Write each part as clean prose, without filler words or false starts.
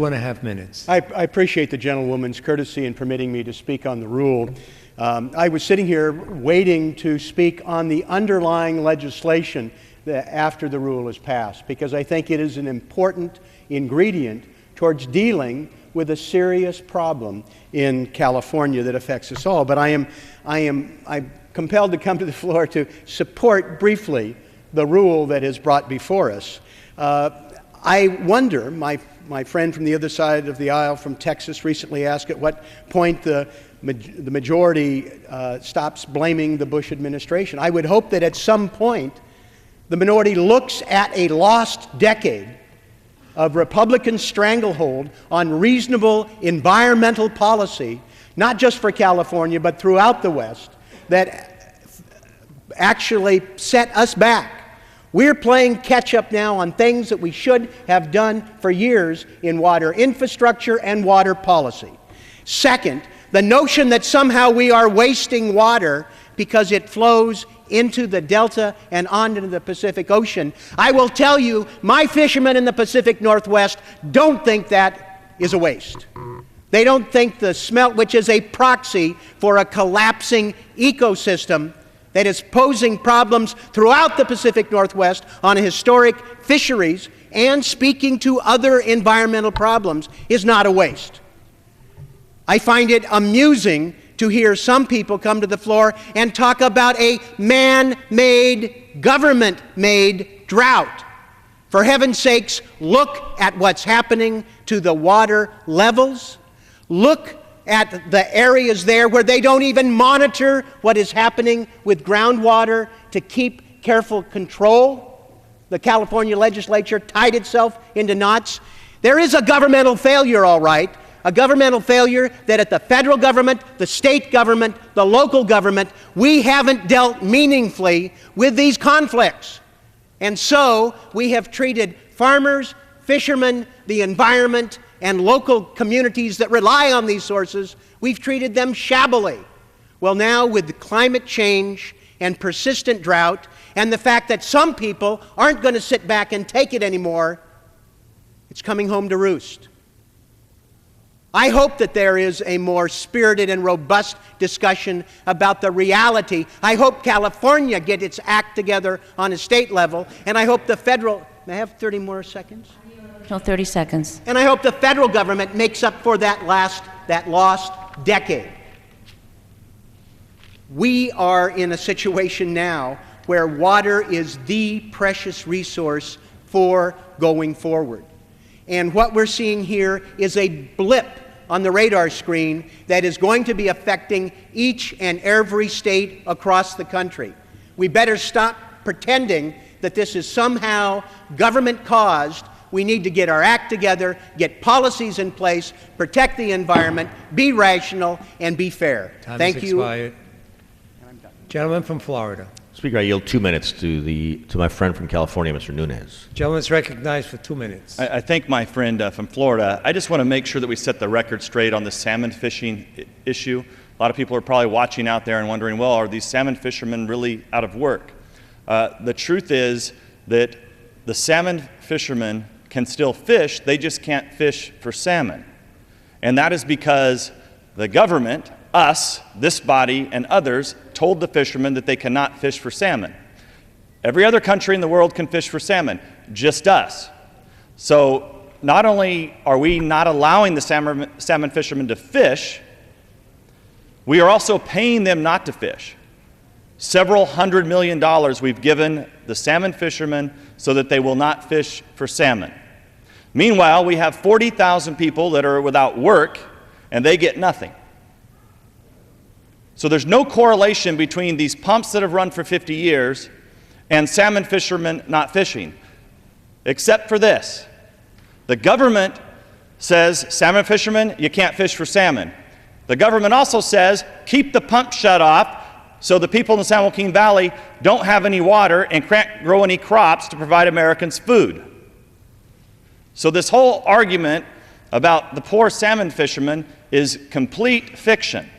1.5 minutes. I appreciate the gentlewoman's courtesy in permitting me to speak on the rule. I was sitting here waiting to speak on the underlying legislation after the rule is passed, because I think it is an important ingredient towards dealing with a serious problem in California that affects us all. But I'm compelled to come to the floor to support briefly the rule that is brought before us. I wonder, my friend from the other side of the aisle from Texas recently asked at what point the majority stops blaming the Bush administration. I would hope that at some point the minority looks at a lost decade of Republican stranglehold on reasonable environmental policy, not just for California, but throughout the West, that actually set us back. We're playing catch-up now on things that we should have done for years in water infrastructure and water policy. Second, the notion that somehow we are wasting water because it flows into the Delta and on into the Pacific Ocean. I will tell you, my fishermen in the Pacific Northwest don't think that is a waste. They don't think the smelt, which is a proxy for a collapsing ecosystem that is posing problems throughout the Pacific Northwest on historic fisheries and speaking to other environmental problems, is not a waste. I find it amusing to hear some people come to the floor and talk about a man-made, government-made drought. For heaven's sakes, look at what's happening to the water levels. Look at the areas there where they don't even monitor what is happening with groundwater to keep careful control. The California legislature tied itself into knots. There is a governmental failure, all right, a governmental failure that at the federal government, the state government, the local government, we haven't dealt meaningfully with these conflicts. And so we have treated farmers, fishermen, the environment, and local communities that rely on these sources, we've treated them shabbily. Well, now with climate change and persistent drought and the fact that some people aren't going to sit back and take it anymore, it's coming home to roost. I hope that there is a more spirited and robust discussion about the reality. I hope California gets its act together on a state level, and I hope the federal, may I have 30 more seconds? No, 30 seconds. And I hope the federal government makes up for that lost decade. We are in a situation now where water is the precious resource for going forward. And what we're seeing here is a blip on the radar screen that is going to be affecting each and every state across the country. We better stop pretending that this is somehow government-caused. We need to get our act together, get policies in place, protect the environment, be rational, and be fair. Thank you. Expired. Gentleman from Florida. Speaker, I yield 2 minutes to my friend from California, Mr. Nunes. Gentleman is recognized for 2 minutes. I thank my friend from Florida. I just want to make sure that we set the record straight on the salmon fishing issue. A lot of people are probably watching out there and wondering, well, are these salmon fishermen really out of work? The truth is that the salmon fishermen can still fish, they just can't fish for salmon. And that is because the government, us, this body, and others told the fishermen that they cannot fish for salmon. Every other country in the world can fish for salmon, just us. So not only are we not allowing the salmon fishermen to fish, we are also paying them not to fish. Several $100 million we've given the salmon fishermen so that they will not fish for salmon. Meanwhile, we have 40,000 people that are without work, and they get nothing. So there's no correlation between these pumps that have run for 50 years and salmon fishermen not fishing, except for this. The government says, salmon fishermen, you can't fish for salmon. The government also says, keep the pump shut off so the people in the San Joaquin Valley don't have any water and can't grow any crops to provide Americans food. So this whole argument about the poor salmon fishermen is complete fiction.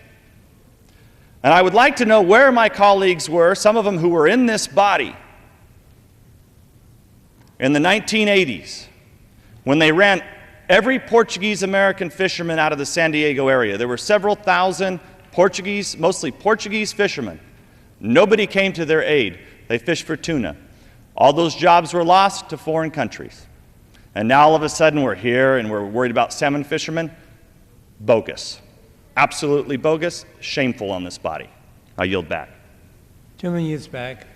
And I would like to know where my colleagues were, some of them who were in this body, in the 1980s, when they ran every Portuguese-American fisherman out of the San Diego area. There were several thousand Portuguese, mostly Portuguese fishermen. Nobody came to their aid. They fished for tuna. All those jobs were lost to foreign countries. And now all of a sudden we're here and we're worried about salmon fishermen. Bogus. Absolutely bogus. Shameful on this body. I yield back. Gentleman yields back.